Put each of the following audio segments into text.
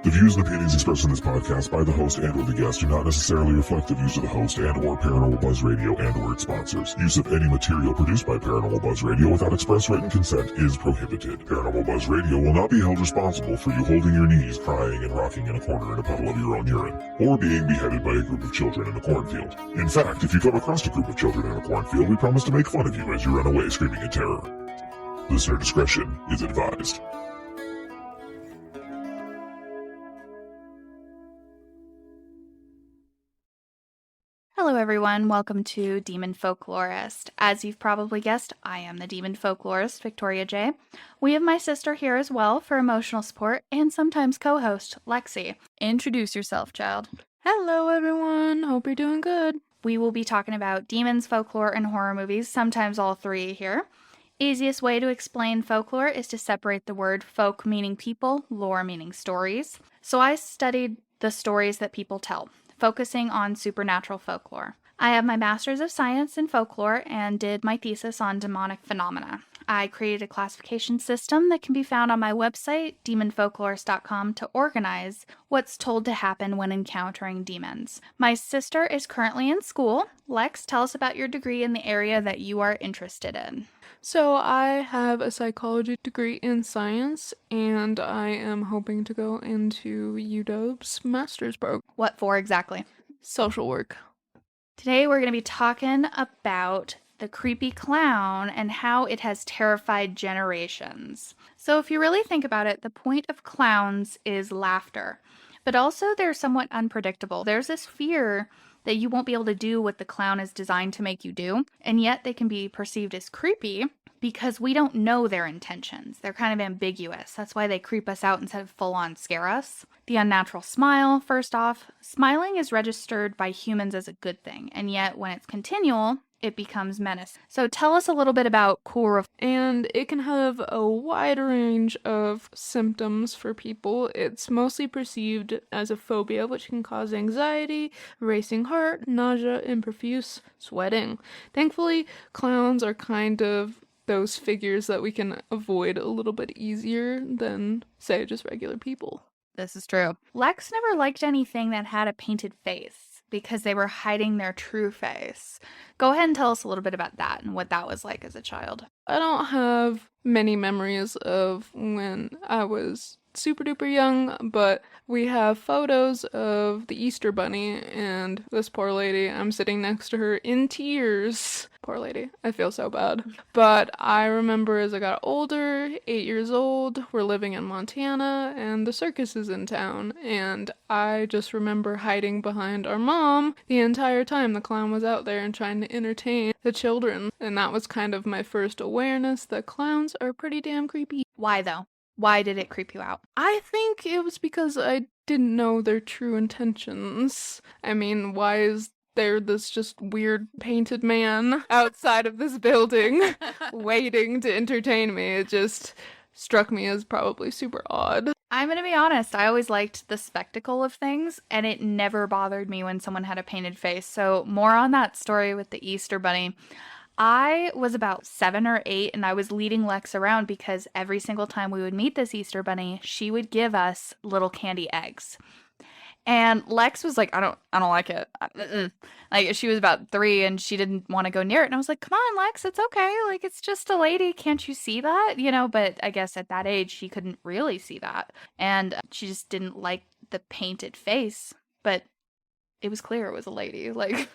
The views and opinions expressed in this podcast by the host and or the guest do not necessarily reflect the views of the host and or Paranormal Buzz Radio and or its sponsors. Use of any material produced by Paranormal Buzz Radio without express written consent is prohibited. Paranormal Buzz Radio will not be held responsible for you holding your knees, crying, and rocking in a corner in a puddle of your own urine, or being beheaded by a group of children in a cornfield. In fact, if you come across a group of children in a cornfield, we promise to make fun of you as you run away screaming in terror. Listener discretion is advised. Hello everyone, welcome to Demon Folklorist. As you've probably guessed, I am the Demon Folklorist, Victoria J. We have my sister here as well for emotional support and sometimes co-host, Lexi. Introduce yourself, child. Hello everyone, hope you're doing good. We will be talking about demons, folklore, and horror movies, sometimes all three here. Easiest way to explain folklore is to separate the word folk meaning people, lore meaning stories. So I studied the stories that people tell, focusing on supernatural folklore. I have my Master's of Science in Folklore and did my thesis on demonic phenomena. I created a classification system that can be found on my website, demonfolklorist.com, to organize what's told to happen when encountering demons. My sister is currently in school. Lex, tell us about your degree in the area that you are interested in. So I have a psychology degree in science, and I am hoping to go into UW's master's program. What for exactly? Social work. Today we're going to be talking about the creepy clown and how it has terrified generations. So if you really think about it, the point of clowns is laughter, but also they're somewhat unpredictable. There's this fear that you won't be able to do what the clown is designed to make you do, and yet they can be perceived as creepy because we don't know their intentions. They're kind of ambiguous. That's why they creep us out instead of full-on scare us. The unnatural smile, first off. Smiling is registered by humans as a good thing, and yet when it's continual, it becomes menace. So tell us a little bit about cool. And it can have a wide range of symptoms for people. It's mostly perceived as a phobia, which can cause anxiety, racing heart, nausea, and profuse sweating. Thankfully, clowns are kind of those figures that we can avoid a little bit easier than, say, just regular people. This is true. Lex never liked anything that had a painted face because they were hiding their true face. Go ahead and tell us a little bit about that and what that was like as a child. I don't have many memories of when I was super duper young, but we have photos of the Easter Bunny and this poor lady. I'm sitting next to her in tears. Poor lady. I feel so bad. But I remember as I got older, 8 years old, we're living in Montana and the circus is in town. And I just remember hiding behind our mom the entire time the clown was out there and trying to entertain the children. And that was kind of my first awareness that clowns are pretty damn creepy. Why though? Why did it creep you out? I think it was because I didn't know their true intentions. I mean, why is there this just weird painted man outside of this building waiting to entertain me? It just struck me as probably super odd. I'm gonna be honest, I always liked the spectacle of things, and it never bothered me when someone had a painted face. So more on that story with the Easter Bunny. I was about 7 or 8 and I was leading Lex around because every single time we would meet this Easter Bunny, she would give us little candy eggs. And Lex was like, I don't like it. Like, she was about 3 and she didn't want to go near it. And I was like, come on, Lex, it's okay. Like, it's just a lady. Can't you see that? You know, but I guess at that age, she couldn't really see that. And she just didn't like the painted face. But it was clear it was a lady. Like...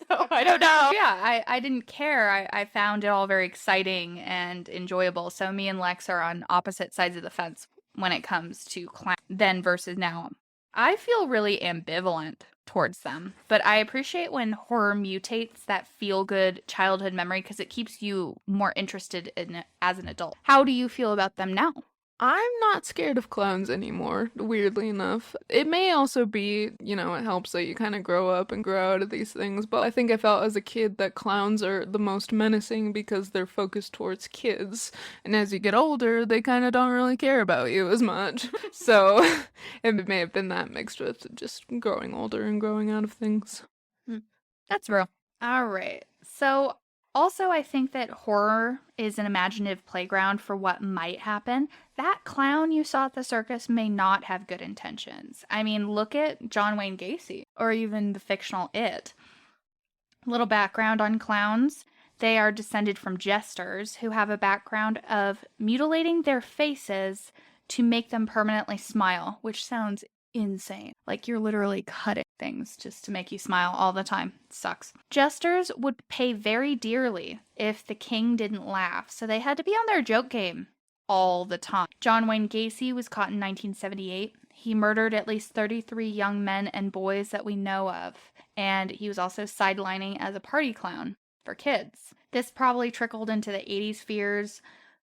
So I don't know. Yeah, I didn't care. I found it all very exciting and enjoyable. So me and Lex are on opposite sides of the fence when it comes to clown then versus now. I feel really ambivalent towards them, but I appreciate when horror mutates that feel-good childhood memory because it keeps you more interested in it as an adult. How do you feel about them now? I'm not scared of clowns anymore, weirdly enough. It may also be, you know, it helps that you kind of grow up and grow out of these things, but I think I felt as a kid that clowns are the most menacing because they're focused towards kids, and as you get older, they kind of don't really care about you as much. So it may have been that mixed with just growing older and growing out of things. That's real. All right. So Also, I think that horror is an imaginative playground for what might happen. That clown you saw at the circus may not have good intentions. I mean, look at John Wayne Gacy or even the fictional It. Little background on clowns. They are descended from jesters who have a background of mutilating their faces to make them permanently smile, which sounds insane. Like you're literally cutting things just to make you smile all the time. It sucks. Jesters would pay very dearly if the king didn't laugh, so they had to be on their joke game all the time. John Wayne Gacy was caught in 1978. He murdered at least 33 young men and boys that we know of, and he was also sidelining as a party clown for kids. This probably trickled into the 80s fears.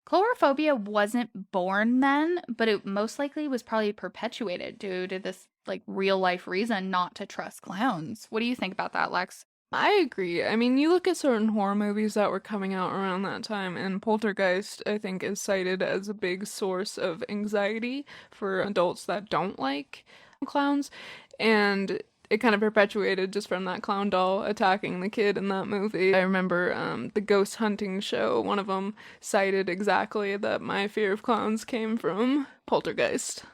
Chlorophobia wasn't born then, but it most likely was probably perpetuated due to this like real life reason not to trust clowns. What do you think about that, Lex? I agree. I mean, you look at certain horror movies that were coming out around that time, and Poltergeist, I think, is cited as a big source of anxiety for adults that don't like clowns. And it kind of perpetuated just from that clown doll attacking the kid in that movie. I remember the ghost hunting show, one of them cited exactly that my fear of clowns came from Poltergeist.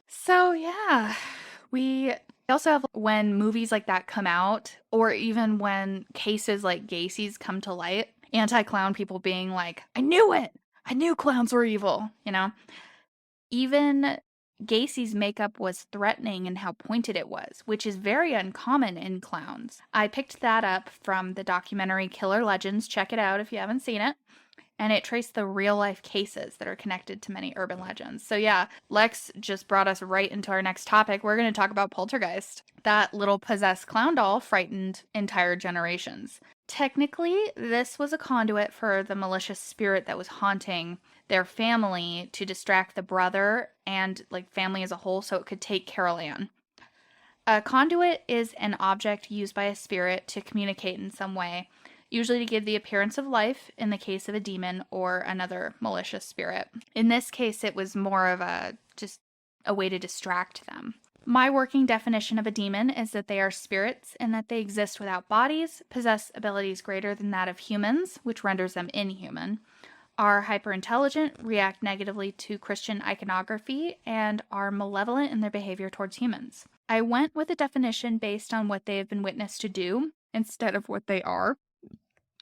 So, yeah, we also have when movies like that come out, or even when cases like Gacy's come to light, anti-clown people being like, I knew it! I knew clowns were evil, you know? Even Gacy's makeup was threatening in how pointed it was, which is very uncommon in clowns. I picked that up from the documentary Killer Legends. Check it out if you haven't seen it. And it traced the real-life cases that are connected to many urban legends. So yeah, Lex just brought us right into our next topic. We're going to talk about Poltergeist. That little possessed clown doll frightened entire generations. Technically, this was a conduit for the malicious spirit that was haunting their family to distract the brother and like family as a whole so it could take Carol Ann. A conduit is an object used by a spirit to communicate in some way, usually to give the appearance of life in the case of a demon or another malicious spirit. In this case, it was more of just a way to distract them. My working definition of a demon is that they are spirits and that they exist without bodies, possess abilities greater than that of humans, which renders them inhuman, are hyperintelligent, react negatively to Christian iconography, and are malevolent in their behavior towards humans. I went with a definition based on what they have been witnessed to do instead of what they are,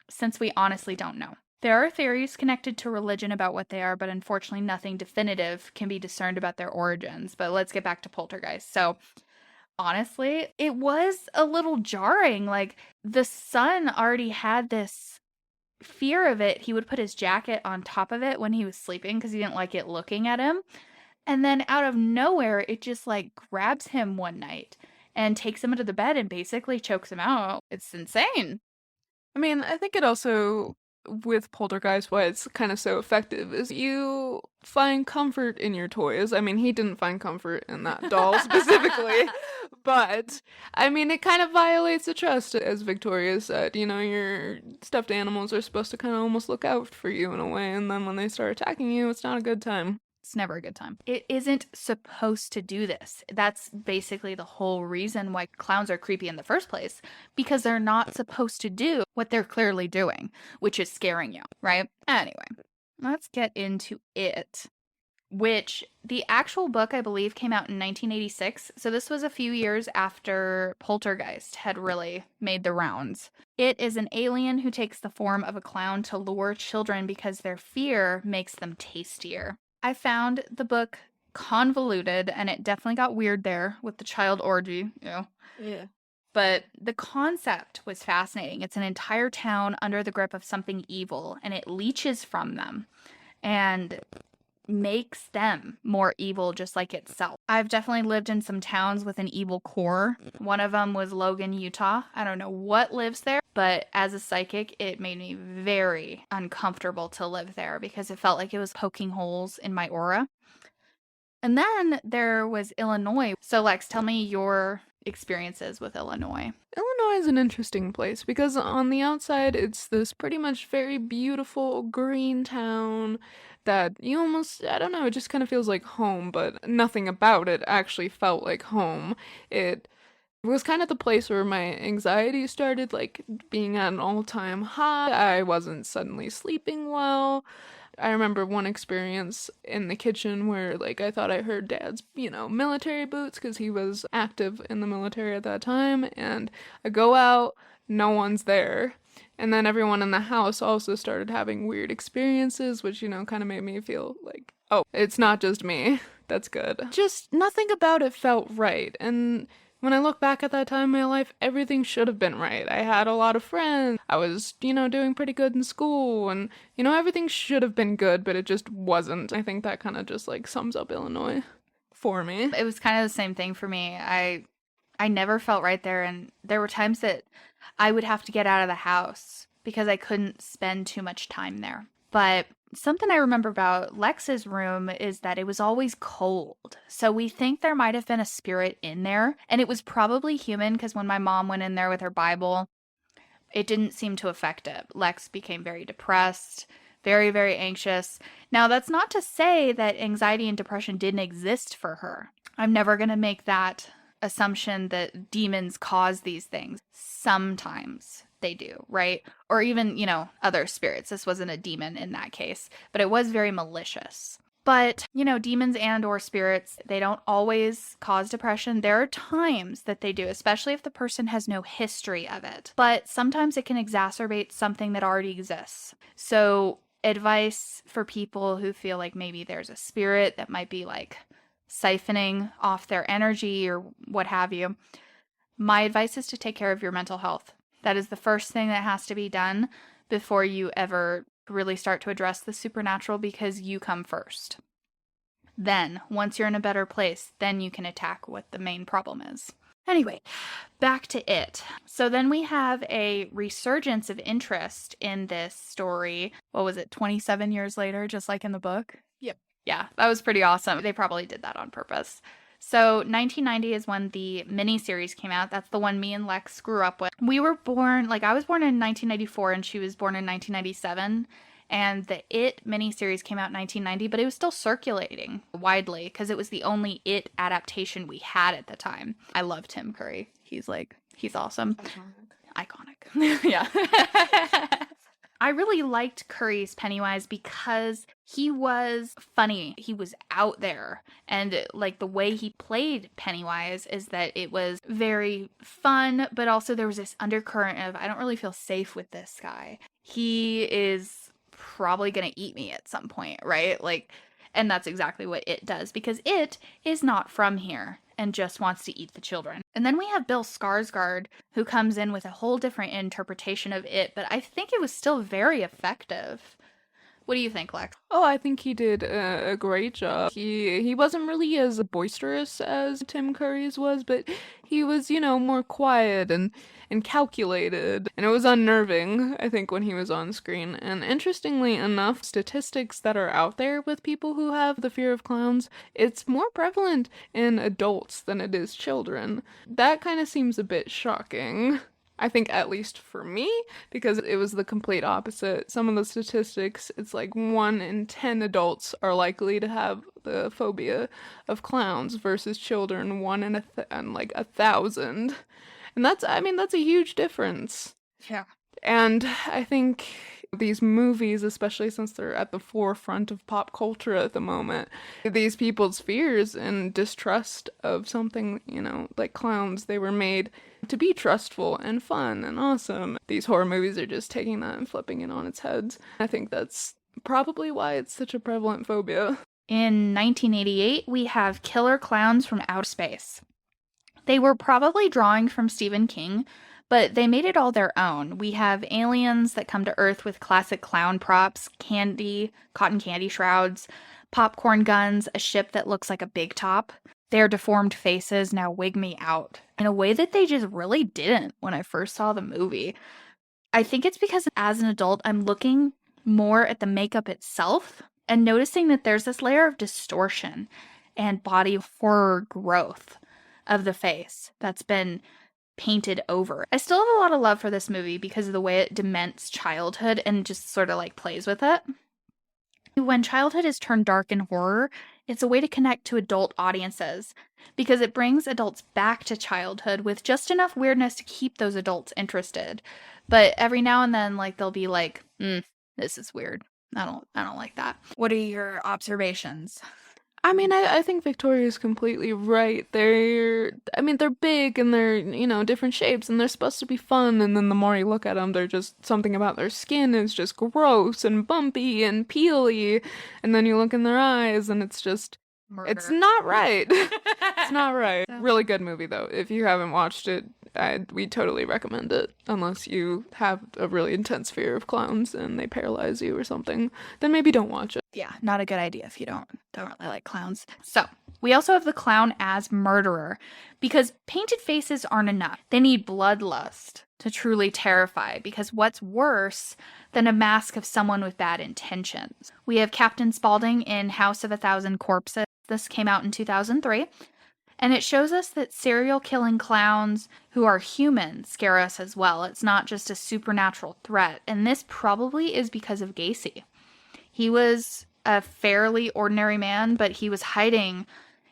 since we honestly don't know. There are theories connected to religion about what they are, but unfortunately nothing definitive can be discerned about their origins. But let's get back to Poltergeist. So, honestly, it was a little jarring. Like, the son already had this fear of it. He would put his jacket on top of it when he was sleeping because he didn't like it looking at him. And then out of nowhere, it just, like, grabs him one night and takes him into the bed and basically chokes him out. It's insane. I mean, I think it also, with Poltergeist, why it's kind of so effective is you find comfort in your toys. I mean, he didn't find comfort in that doll specifically, but I mean, it kind of violates the trust, as Victoria said. You know, your stuffed animals are supposed to kind of almost look out for you in a way, and then when they start attacking you, it's not a good time. It's never a good time. It isn't supposed to do this. That's basically the whole reason why clowns are creepy in the first place, because they're not supposed to do what they're clearly doing, which is scaring you, right? Anyway, let's get into it, which the actual book, I believe, came out in 1986. So this was a few years after Poltergeist had really made the rounds. It is an alien who takes the form of a clown to lure children because their fear makes them tastier. I found the book convoluted, and it definitely got weird there with the child orgy, you know. Yeah. But the concept was fascinating. It's an entire town under the grip of something evil, and it leeches from them and makes them more evil just like itself. I've definitely lived in some towns with an evil core. One of them was Logan, Utah. I don't know what lives there, but as a psychic, it made me very uncomfortable to live there because it felt like it was poking holes in my aura. And then there was Illinois. So Lex, tell me your experiences with Illinois. Illinois is an interesting place because on the outside, it's this pretty much very beautiful green town that you almost, I don't know, it just kind of feels like home, but nothing about it actually felt like home. It It was kind of the place where my anxiety started, like, being at an all-time high. I wasn't suddenly sleeping well. I remember one experience in the kitchen where, like, I thought I heard Dad's, military boots because he was active in the military at that time, and I go out, no one's there. And then everyone in the house also started having weird experiences, which, kind of made me feel like, oh, it's not just me. That's good. Just nothing about it felt right. And when I look back at that time in my life, everything should have been right. I had a lot of friends. I was, doing pretty good in school. And, everything should have been good, but it just wasn't. I think that kind of just, like, sums up Illinois for me. It was kind of the same thing for me. I never felt right there, and there were times that I would have to get out of the house because I couldn't spend too much time there. But something I remember about Lex's room is that it was always cold. So we think there might have been a spirit in there, and it was probably human because when my mom went in there with her Bible, it didn't seem to affect it. Lex became very depressed, very, very anxious. Now, that's not to say that anxiety and depression didn't exist for her. I'm never going to make that assumption that demons cause these things. Sometimes they do, right? Or even, other spirits. This wasn't a demon in that case, but it was very malicious. But, demons and or spirits, they don't always cause depression. There are times that they do, especially if the person has no history of it. But sometimes it can exacerbate something that already exists. So, advice for people who feel like maybe there's a spirit that might be like siphoning off their energy or what have you. My advice is to take care of your mental health. That is the first thing that has to be done before you ever really start to address the supernatural, because you come first. Then, once you're in a better place, then you can attack what the main problem is. Anyway, back to it. So then we have a resurgence of interest in this story. What was it, 27 years later, just like in the book? Yep. Yeah, that was pretty awesome. They probably did that on purpose. So 1990 is when the miniseries came out. That's the one me and Lex grew up with. We were born, I was born in 1994 and she was born in 1997. And the It miniseries came out in 1990, but it was still circulating widely because it was the only It adaptation we had at the time. I love Tim Curry. He's awesome. Iconic. Yeah. I really liked Curry's Pennywise because he was funny. He was out there. And the way he played Pennywise is that it was very fun, but also there was this undercurrent of, I don't really feel safe with this guy. He is probably going to eat me at some point, right? And that's exactly what It does, because It is not from here and just wants to eat the children. And then we have Bill Skarsgard, who comes in with a whole different interpretation of It, but I think it was still very effective. What do you think, Lex? Oh, I think he did a great job. He wasn't really as boisterous as Tim Curry's was, but he was, more quiet and calculated. And it was unnerving, I think, when he was on screen. And interestingly enough, statistics that are out there with people who have the fear of clowns, it's more prevalent in adults than it is children. That kind of seems a bit shocking. I think, at least for me, because it was the complete opposite. Some of the statistics, it's 1 in 10 adults are likely to have the phobia of clowns versus children, 1 in 1,000. And that's a huge difference. Yeah. And I think these movies, especially since they're at the forefront of pop culture at the moment, these people's fears and distrust of something, like clowns, they were made to be trustful and fun and awesome. These horror movies are just taking that and flipping it on its heads. I think that's probably why it's such a prevalent phobia. In 1988, we have Killer Clowns from Outer Space. They were probably drawing from Stephen King, but they made it all their own. We have aliens that come to Earth with classic clown props, candy, cotton candy shrouds, popcorn guns, a ship that looks like a big top. Their deformed faces now wig me out in a way that they just really didn't when I first saw the movie. I think it's because as an adult, I'm looking more at the makeup itself and noticing that there's this layer of distortion and body horror growth of the face that's been painted over. I still have a lot of love for this movie because of the way it dements childhood and just sort of plays with it. When childhood is turned dark in horror, It's a way to connect to adult audiences because it brings adults back to childhood with just enough weirdness to keep those adults interested. But every now and then, like, they'll be like, this is weird. I don't like that. What are your observations? I mean, I think Victoria's completely right. They're big and they're, different shapes and they're supposed to be fun. And then the more you look at them, they're just something about their skin is just gross and bumpy and peely. And then you look in their eyes and it's just, Murder. it's not right. It's not right. Really good movie though. If you haven't watched it, we totally recommend it. Unless you have a really intense fear of clowns and they paralyze you or something, then maybe don't watch it. Yeah, not a good idea if you don't really like clowns. So, we also have the clown as murderer because painted faces aren't enough. They need bloodlust to truly terrify because what's worse than a mask of someone with bad intentions? We have Captain Spaulding in House of a Thousand Corpses. This came out in 2003. And it shows us that serial killing clowns who are human scare us as well. It's not just a supernatural threat. And this probably is because of Gacy. He was a fairly ordinary man, but he was hiding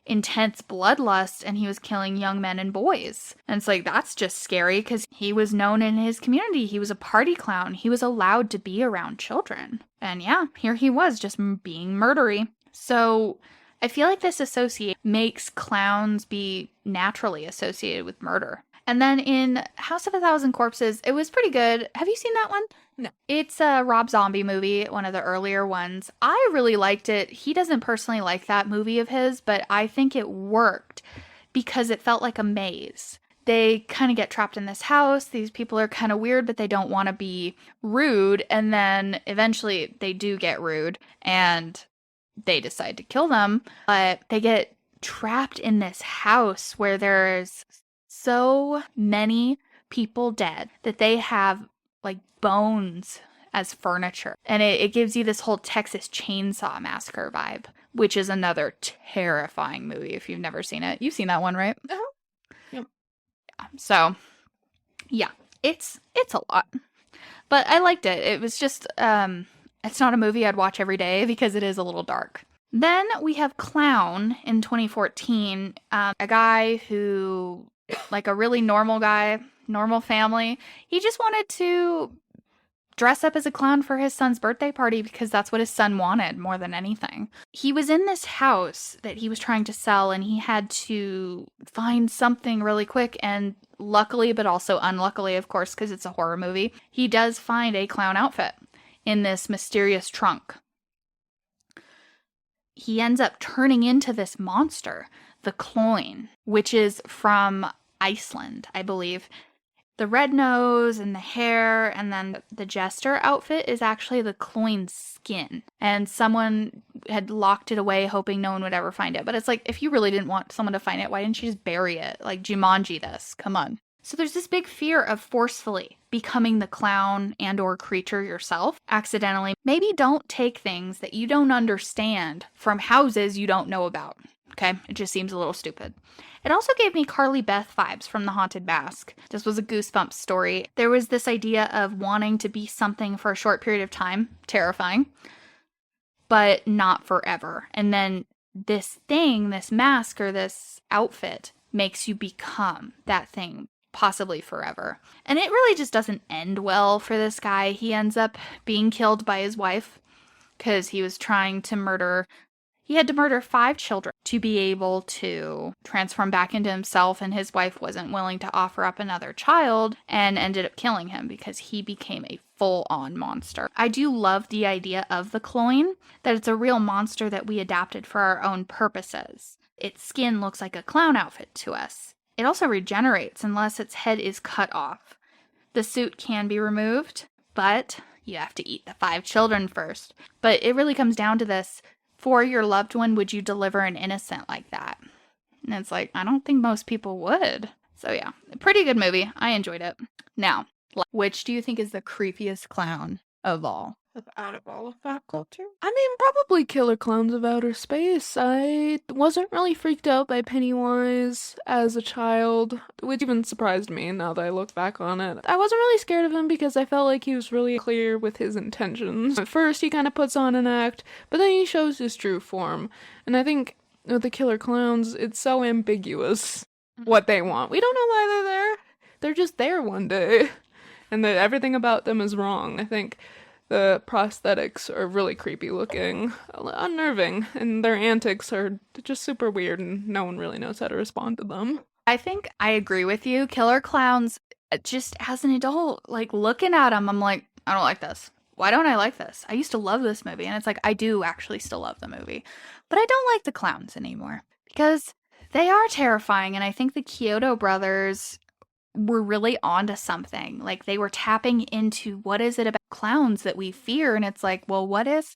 intense bloodlust and he was killing young men and boys. And it's like, that's just scary because he was known in his community. He was a party clown. He was allowed to be around children. And yeah, here he was just being murdery. So I feel like this associate makes clowns be naturally associated with murder. And then in House of a Thousand Corpses, it was pretty good. Have you seen that one? No. It's a Rob Zombie movie, one of the earlier ones. I really liked it. He doesn't personally like that movie of his, but I think it worked because it felt like a maze. They kind of get trapped in this house. These people are kind of weird, but they don't want to be rude. And then eventually they do get rude and they decide to kill them. But they get trapped in this house where there's so many people dead that they have like bones as furniture. And it gives you this whole Texas Chainsaw Massacre vibe, which is another terrifying movie if you've never seen it. You've seen that one, right? Uh-huh. Yep. So, yeah, it's a lot. But I liked it. It was just, it's not a movie I'd watch every day because it is a little dark. Then we have Clown in 2014, a guy who, like a really normal guy, normal family, he just wanted to dress up as a clown for his son's birthday party because that's what his son wanted more than anything. He was in this house that he was trying to sell and he had to find something really quick, and luckily, but also unluckily, of course, because it's a horror movie, he does find a clown outfit in this mysterious trunk. He ends up turning into this monster, the Cloyne, which is from Iceland, I believe. The red nose and the hair and then the jester outfit is actually the Cloyne's skin. And someone had locked it away hoping no one would ever find it. But it's like, if you really didn't want someone to find it, why didn't you just bury it? Like Jumanji this. Come on. So there's this big fear of forcefully becoming the clown and or creature yourself accidentally. Maybe don't take things that you don't understand from houses you don't know about. Okay? It just seems a little stupid. It also gave me Carly Beth vibes from The Haunted Mask. This was a Goosebumps story. There was this idea of wanting to be something for a short period of time, terrifying, but not forever. And then this thing, this mask or this outfit makes you become that thing, possibly forever. And it really just doesn't end well for this guy. He ends up being killed by his wife because he was trying to murder. He had to murder 5 children to be able to transform back into himself, and his wife wasn't willing to offer up another child and ended up killing him because he became a full-on monster. I do love the idea of the Cloyne, that it's a real monster that we adapted for our own purposes. Its skin looks like a clown outfit to us. It also regenerates unless its head is cut off. The suit can be removed, but you have to eat the 5 children first. But it really comes down to this. For your loved one, would you deliver an innocent like that? And it's like, I don't think most people would. So yeah, pretty good movie. I enjoyed it. Now, which do you think is the creepiest clown of all? out of all of that culture? I mean, probably Killer Clowns of Outer Space. I wasn't really freaked out by Pennywise as a child, which even surprised me now that I look back on it. I wasn't really scared of him because I felt like he was really clear with his intentions. At first, he kind of puts on an act, but then he shows his true form. And I think with the Killer Clowns, it's so ambiguous what they want. We don't know why they're there. They're just there one day. And that everything about them is wrong. I think the prosthetics are really creepy looking, unnerving, and their antics are just super weird, and no one really knows how to respond to them. I think I agree with you. Killer Clowns, just as an adult, like looking at them, I'm like, I don't like this. Why don't I like this? I used to love this movie, and it's like, I do actually still love the movie, but I don't like the clowns anymore because they are terrifying, and I think the Kyoto brothers were really onto something. Like, they were tapping into what is it about clowns that we fear, and it's like, well, what if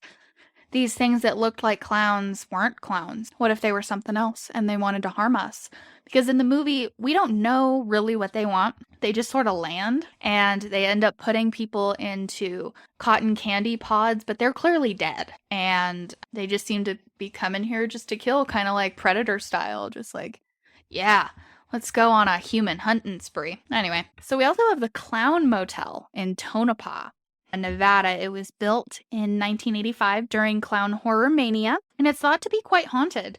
these things that looked like clowns weren't clowns? What if they were something else and they wanted to harm us? Because in the movie, we don't know really what they want. They just sort of land, and they end up putting people into cotton candy pods, but they're clearly dead. And they just seem to be coming here just to kill, kind of like Predator style. Just like, yeah, let's go on a human hunting spree. Anyway, so we also have the Clown Motel in Tonopah, Nevada. It was built in 1985 during Clown Horror Mania, and it's thought to be quite haunted.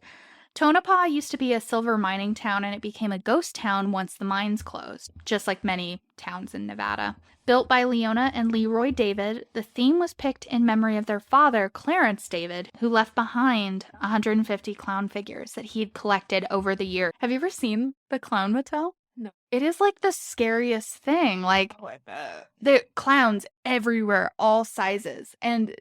Tonopah used to be a silver mining town, and it became a ghost town once the mines closed, just like many towns in Nevada. Built by Leona and Leroy David, the theme was picked in memory of their father, Clarence David, who left behind 150 clown figures that he'd collected over the year. Have you ever seen the Clown Motel? No. It is like the scariest thing. Like, Oh, I bet. the clowns everywhere, all sizes, and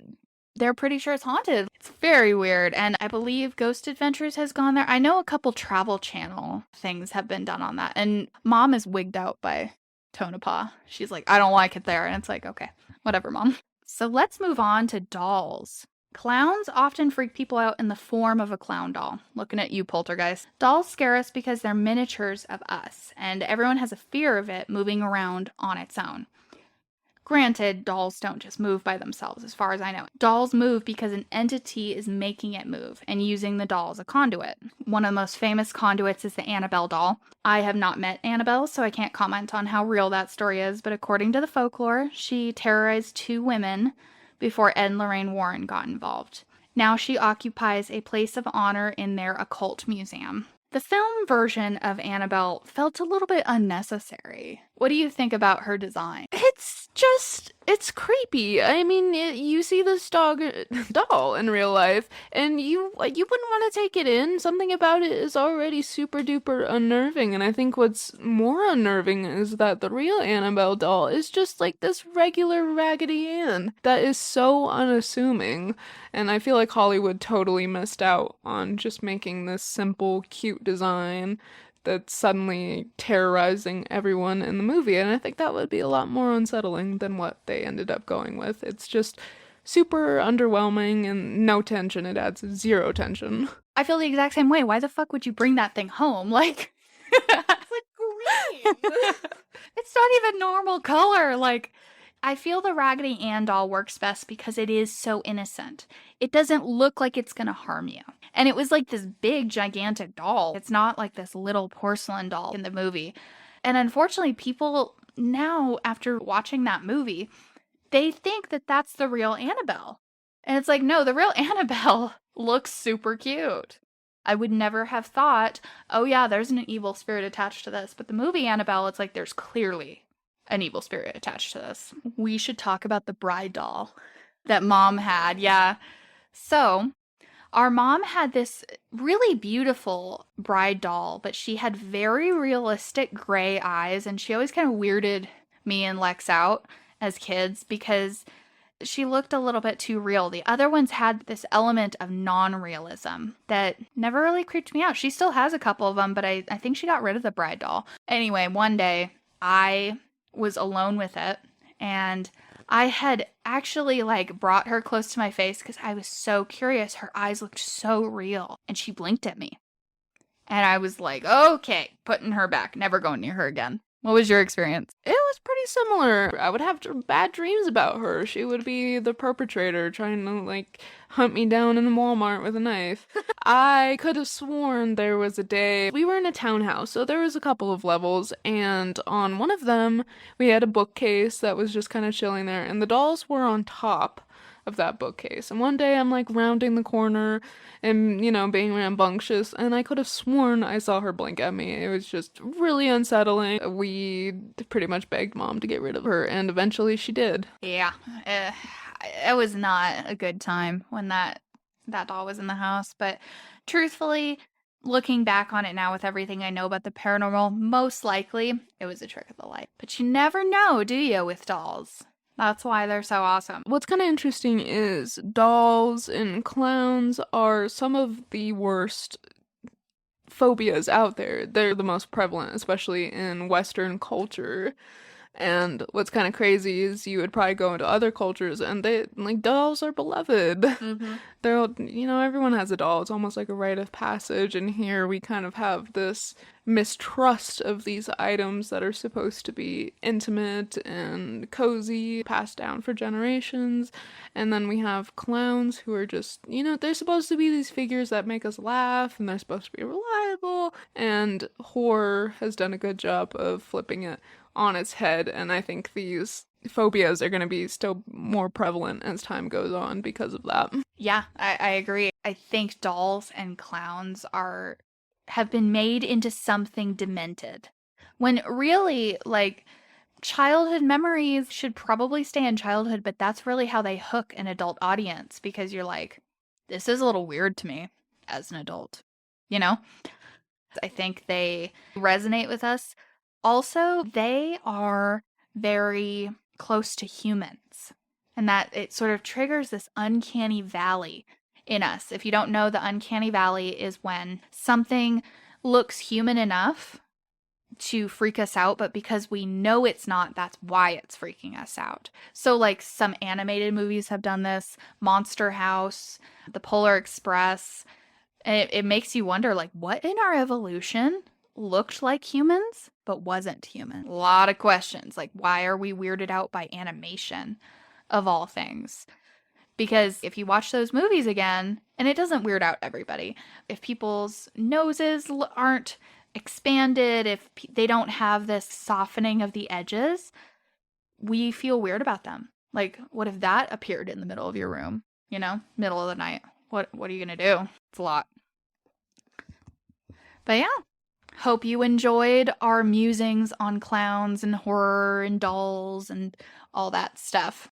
they're pretty sure it's haunted. It's very weird, and I believe Ghost Adventures has gone there. I know a couple Travel Channel things have been done on that, and Mom is wigged out by Tonopah. She's like, I don't like it there, and it's like, okay, whatever, Mom. So let's move on to dolls. Clowns often freak people out in the form of a clown doll. Looking at you, Poltergeist. Dolls scare us because they're miniatures of us, and everyone has a fear of it moving around on its own. Granted, dolls don't just move by themselves, as far as I know. Dolls move because an entity is making it move and using the doll as a conduit. One of the most famous conduits is the Annabelle doll. I have not met Annabelle, so I can't comment on how real that story is, but according to the folklore, she terrorized 2 women before Ed and Lorraine Warren got involved. Now she occupies a place of honor in their occult museum. The film version of Annabelle felt a little bit unnecessary. What do you think about her design? It's creepy. I mean, you see this doll in real life, and you wouldn't want to take it in. Something about it is already super duper unnerving, and I think what's more unnerving is that the real Annabelle doll is just like this regular Raggedy Ann that is so unassuming, and I feel like Hollywood totally missed out on just making this simple, cute design that's suddenly terrorizing everyone in the movie, and I think that would be a lot more unsettling than what they ended up going with. It's just super underwhelming and no tension. It adds 0 tension. I feel the exact same way. Why the fuck would you bring that thing home? Like, It's like green. it's not even normal color. Like, I feel the Raggedy Ann doll works best because it is so innocent. It doesn't look like it's gonna harm you. And it was like this big, gigantic doll. It's not like this little porcelain doll in the movie. And unfortunately, people now, after watching that movie, they think that that's the real Annabelle. And it's like, no, the real Annabelle looks super cute. I would never have thought, oh yeah, there's an evil spirit attached to this. But the movie Annabelle, it's like there's clearly an evil spirit attached to this. We should talk about the bride doll that Mom had. Yeah. So our mom had this really beautiful bride doll, but she had very realistic gray eyes, and she always kind of weirded me and Lex out as kids because she looked a little bit too real. The other ones had this element of non-realism that never really creeped me out. She still has a couple of them, but I think she got rid of the bride doll. Anyway, one day I was alone with it, and I had actually brought her close to my face because I was so curious. Her eyes looked so real, and she blinked at me. And I was like, okay, putting her back, never going near her again. What was your experience? It was pretty similar. I would have bad dreams about her. She would be the perpetrator trying to, like, hunt me down in Walmart with a knife. I could have sworn there was a day we were in a townhouse, so there was a couple of levels, and on one of them, we had a bookcase that was just kind of chilling there, and the dolls were on top of that bookcase. And one day I'm like rounding the corner and, being rambunctious, and I could have sworn I saw her blink at me. It was just really unsettling. We pretty much begged Mom to get rid of her, and eventually she did. Yeah, it was not a good time when that doll was in the house. But truthfully, looking back on it now with everything I know about the paranormal, most likely it was a trick of the light. But you never know, do you, with dolls? That's why they're so awesome. What's kind of interesting is dolls and clowns are some of the worst phobias out there. They're the most prevalent, especially in Western culture. And what's kind of crazy is you would probably go into other cultures and dolls are beloved. Mm-hmm. They're, everyone has a doll. It's almost like a rite of passage. And here we kind of have this mistrust of these items that are supposed to be intimate and cozy, passed down for generations. And then we have clowns who are just, they're supposed to be these figures that make us laugh, and they're supposed to be reliable. And horror has done a good job of flipping it on its head, and I think these phobias are going to be still more prevalent as time goes on because of that. Yeah, I agree. I think dolls and clowns have been made into something demented, when really, like, childhood memories should probably stay in childhood, but that's really how they hook an adult audience, because you're like, this is a little weird to me as an adult, I think they resonate with us. Also, they are very close to humans, and that it sort of triggers this uncanny valley in us. If you don't know, the uncanny valley is when something looks human enough to freak us out, but because we know it's not, that's why it's freaking us out. So, like, some animated movies have done this, Monster House, The Polar Express, and it makes you wonder, like, what in our evolution looked like humans but wasn't human? A lot of questions, like, why are we weirded out by animation of all things? Because if you watch those movies again, and it doesn't weird out everybody, if people's noses aren't expanded, if they don't have this softening of the edges, we feel weird about them. Like, what if that appeared in the middle of your room, middle of the night? What are you gonna do? It's a lot. But yeah, hope you enjoyed our musings on clowns and horror and dolls and all that stuff.